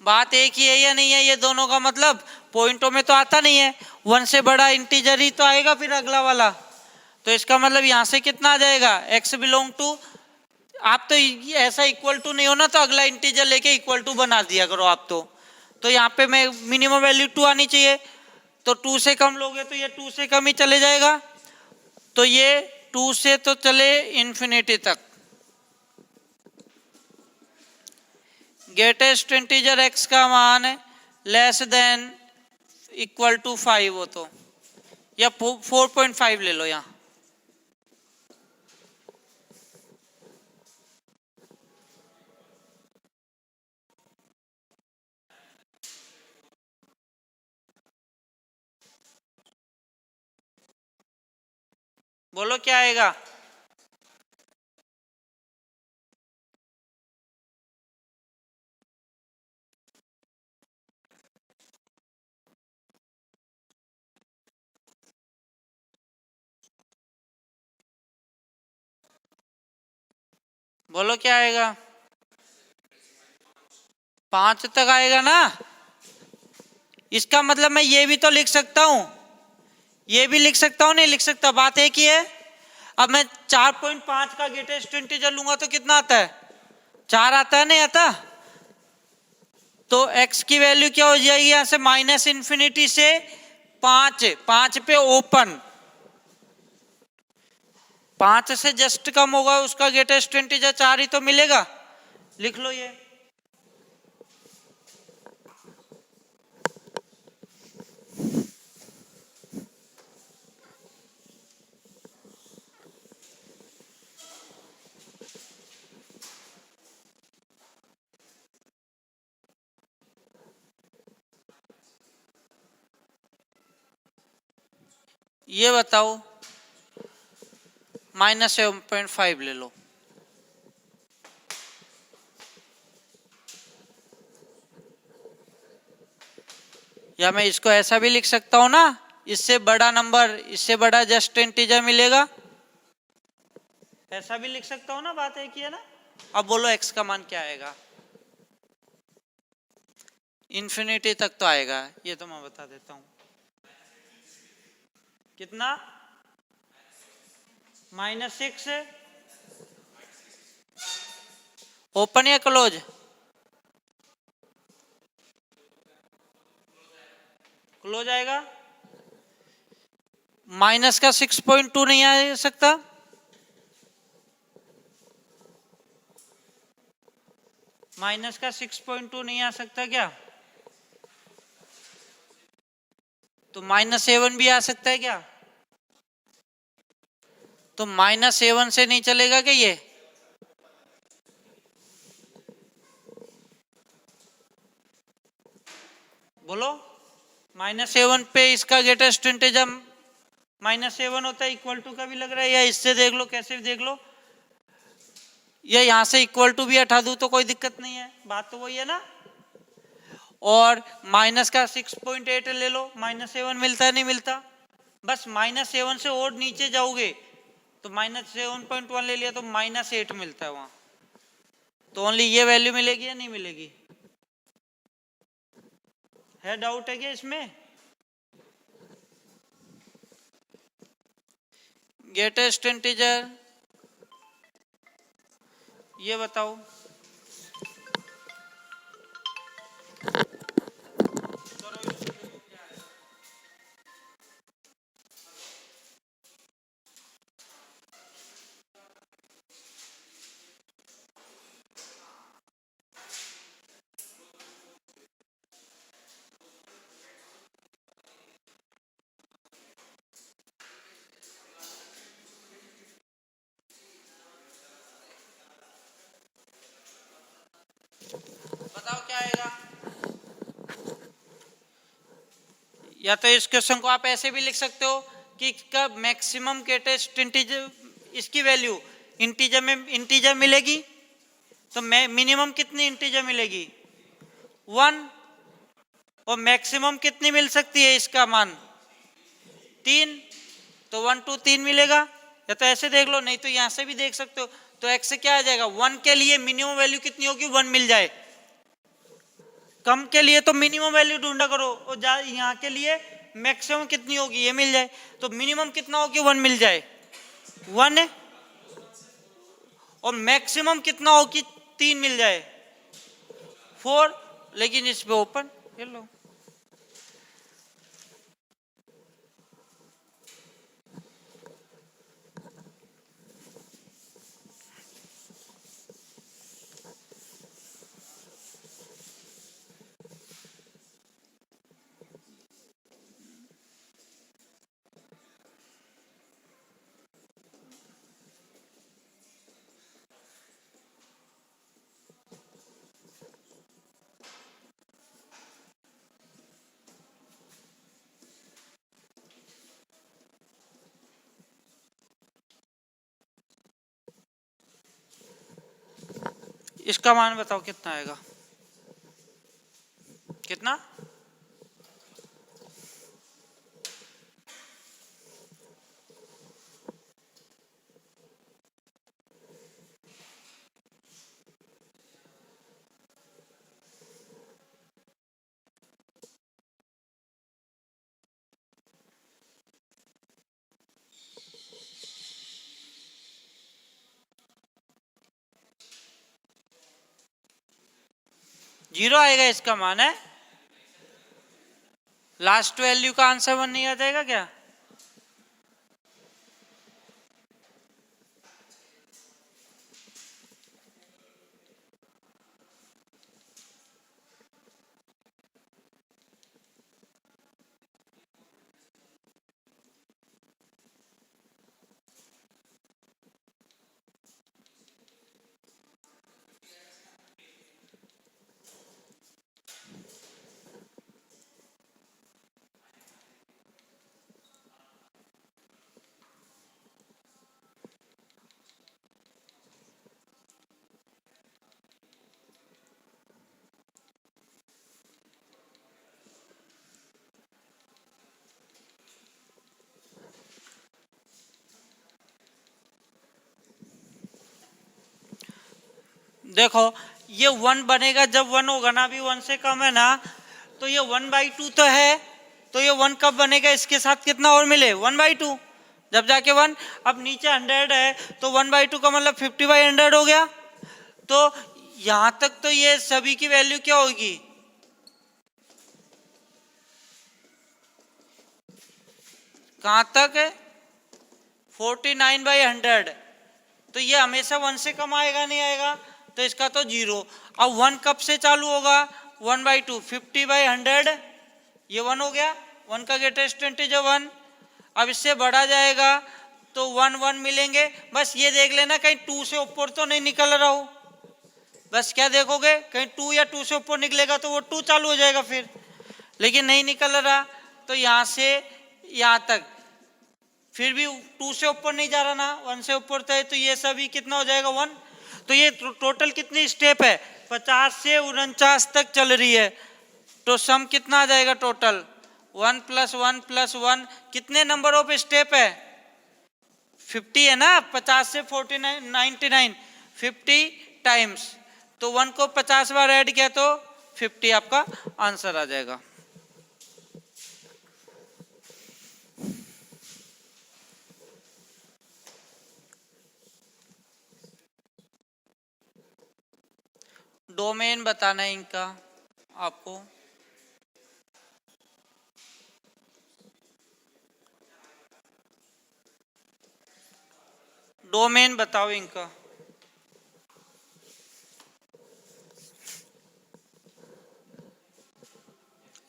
बात एक ही है या नहीं है? ये दोनों का मतलब पॉइंटों में तो आता नहीं है, 1 से बड़ा इंटीजर ही तो आएगा फिर अगला वाला, तो इसका मतलब यहां से कितना आ जाएगा? x बिलोंग टू, आप तो ऐसा इक्वल टू नहीं होना तो अगला इंटीजर लेके इक्वल टू बना दिया करो आप तो यहाँ पे मैं मिनिमम वैल्यू 2 आनी चाहिए, तो 2 से कम लोगे तो ये 2 से कम ही चले जाएगा, तो ये 2 से तो चले इन्फिनिटी तक। ग्रेटेस्ट इंटीजर x का मान लेस देन इक्वल टू 5 हो तो, या 4.5 ले लो यहां। बोलो क्या आएगा? बोलो क्या आएगा? 5 तक आएगा ना। इसका मतलब मैं ये भी तो लिख सकता हूं, ये भी लिख सकता हूं, नहीं लिख सकता, बात एक ही है। अब मैं 4.5 का ग्रेटेस्ट इंटीजर लूंगा तो कितना आता है? 4 आता है, नहीं आता? तो x की वैल्यू क्या हो जाएगी यहां से? माइनस इंफिनिटी से 5 पे ओपन, 5 से जस्ट कम होगा उसका ग्रेटेस्ट इंटीजर 4 ही तो मिलेगा। लिख लो ये बताओ, -7.5 ले लो। या मैं इसको ऐसा भी लिख सकता हूं ना, इससे बड़ा नंबर, इससे बड़ा जस्ट इंटीजर मिलेगा, ऐसा भी लिख सकता हूं ना, बात है कि है ना। अब बोलो x का मान क्या आएगा? इन्फिनिटी तक तो आएगा, ये तो मैं बता देता हूं। कितना? -6। ओपन या क्लोज? क्लोज आएगा। माइनस का 6.2 नहीं आ सकता? माइनस का 6.2 नहीं आ सकता क्या? तो -7 भी आ सकता है क्या? तो -7 से नहीं चलेगा क्या ये? बोलो। -7 पे इसका ग्रेटेस्ट इंटीजर -7 होता है, इक्वल टू का भी लग रहा है, या इससे देख लो, कैसे भी देख लो, या यहां से इक्वल टू भी हटा दूं तो कोई दिक्कत नहीं है, बात तो वही है ना। और माइनस का 6.8 ले लो, -7 मिलता है, नहीं मिलता? बस -7 से और नीचे जाओगे तो -7.1 ले लिया तो -8 मिलता है वहां। तो ओनली ये वैल्यू मिलेगी या नहीं मिलेगी? है डाउट है क्या इसमें? ग्रेटेस्ट इंटीजर ये बताओ। बताओ क्या आएगा? या तो इस क्वेश्चन को आप ऐसे भी लिख सकते हो कि इसका मैक्सिमम ग्रेटेस्ट इंटीजर, इसकी वैल्यू इंटीजर में इंटीजर मिलेगी, तो मिनिमम कितनी इंटीजर मिलेगी? 1। और मैक्सिमम कितनी मिल सकती है इसका मान? 3। तो 1 2 3 मिलेगा। या तो ऐसे देख लो, नहीं तो यहां से भी देख सकते हो। तो x से क्या आ जाएगा? 1 के लिए मिनिमम वैल्यू कितनी होगी? 1 मिल जाए। कम के लिए तो मिनिमम वैल्यू ढूंढा करो, और यहाँ के लिए मैक्सिमम कितनी होगी ये मिल जाए। तो मिनिमम कितना होगी? 1 मिल जाए, 1 है। और मैक्सिमम कितना होगी? 3 मिल जाए, 4। लेकिन इस पे ओपन, ये लो। इसका मान बताओ कितना आएगा, कितना? जीरो आएगा इसका मान है। लास्ट वैल्यू का आंसर 1 नहीं आ जाएगा क्या? देखो ये 1 बनेगा जब 1 होगा ना, अभी 1 से कम है ना, तो ये 1/2 तो है, तो ये 1 कब बनेगा, इसके साथ कितना और मिले 1/2, जब जाके 1। अब नीचे 100 है तो 1/2 का मतलब 50/100 हो गया। तो यहां तक तो ये सभी की वैल्यू क्या होगी, कहां तक है 49/100। तो ये हमेशा 1 से कम आएगा नहीं आएगा, तो इसका तो 0। अब 1 कब से चालू होगा, 1/2 50/100, ये 1 हो गया, 1 का ग्रेटेस्ट इंटीजर 1। अब इससे बढ़ा जाएगा तो 1 1 मिलेंगे। बस ये देख लेना कहीं 2 से ऊपर तो नहीं निकल रहा हो, बस क्या देखोगे कहीं 2 या 2 से ऊपर निकलेगा तो वो 2 चालू हो जाएगा फिर, लेकिन नहीं निकल रहा तो यहां से यहां तक फिर भी 2 से ऊपर नहीं जा रहा ना, 1 से ऊपर तो है, तो ये सभी कितना हो जाएगा 1। तो ये टोटल कितनी स्टेप है, 50 से 49 तक चल रही है, तो सम कितना आ जाएगा टोटल 1 + 1 + 1, कितने नंबर ऑफ स्टेप है 50 है ना, 50 से 49 99 50 टाइम्स, तो 1 को 50 बार ऐड किया तो 50 आपका आंसर आ जाएगा। डोमेन बताना है इनका आपको, डोमेन बताओ इनका।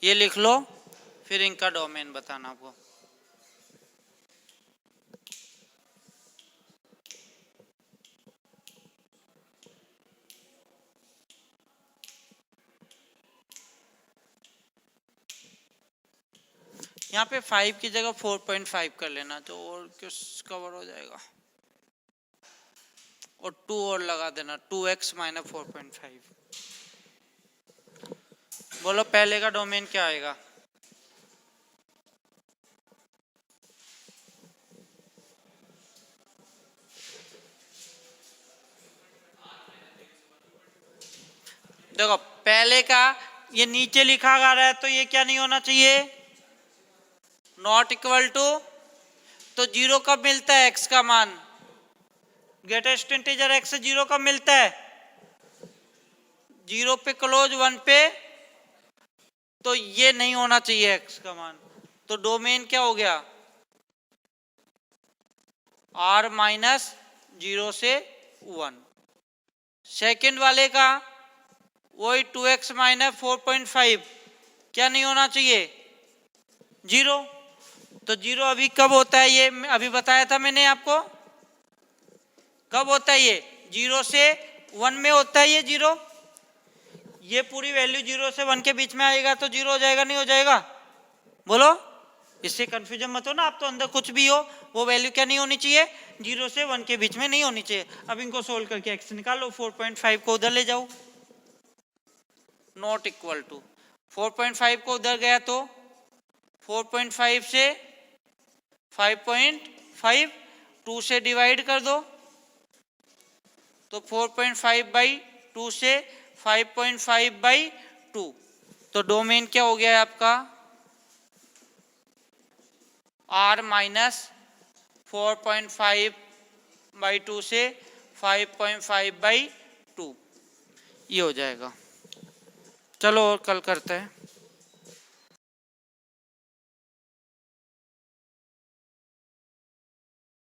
ये लिख लो, फिर इनका डोमेन बताना आपको। यहाँ पे 5 की जगह 4.5 कर लेना तो और कुछ कवर हो जाएगा, और 2 और लगा देना, 2x - 4.5। बोलो पहले का डोमेन क्या आएगा, देखो पहले का ये नीचे लिखा आ रहा है तो ये क्या नहीं होना चाहिए, नॉट इक्वल टू, तो 0 कब मिलता है x का मान, ग्रेटेस्ट इंटीजर x से 0 कब मिलता है, 0 पे क्लोज 1 पे, तो ये नहीं होना चाहिए x का मान, तो डोमेन क्या हो गया r - 0 से 1। सेकंड वाले का वही 2x - 4.5 क्या नहीं होना चाहिए 0, तो 0 अभी कब होता है, ये अभी बताया था मैंने आपको, कब होता है ये 0 से 1 में होता है ये 0, ये पूरी वैल्यू 0 से 1 के बीच में आएगा तो 0 हो जाएगा नहीं हो जाएगा, बोलो, इससे कंफ्यूजन मत हो ना, आप तो अंदर कुछ भी हो वो वैल्यू क्या नहीं होनी चाहिए, 0 से 1 के बीच में नहीं होनी चाहिए। अब इनको सोल्व करके x निकालो, 4.5 को उधर ले जाओ, नॉट इक्वल टू 4.5 को उधर गया तो 4.5 से 5.5 2 से डिवाइड कर दो, तो 4.5/2 से 5.5/2, तो डोमेन क्या हो गया है आपका r माइनस 4.5/2 से 5.5/2 ये हो जाएगा। चलो और कल करते हैं।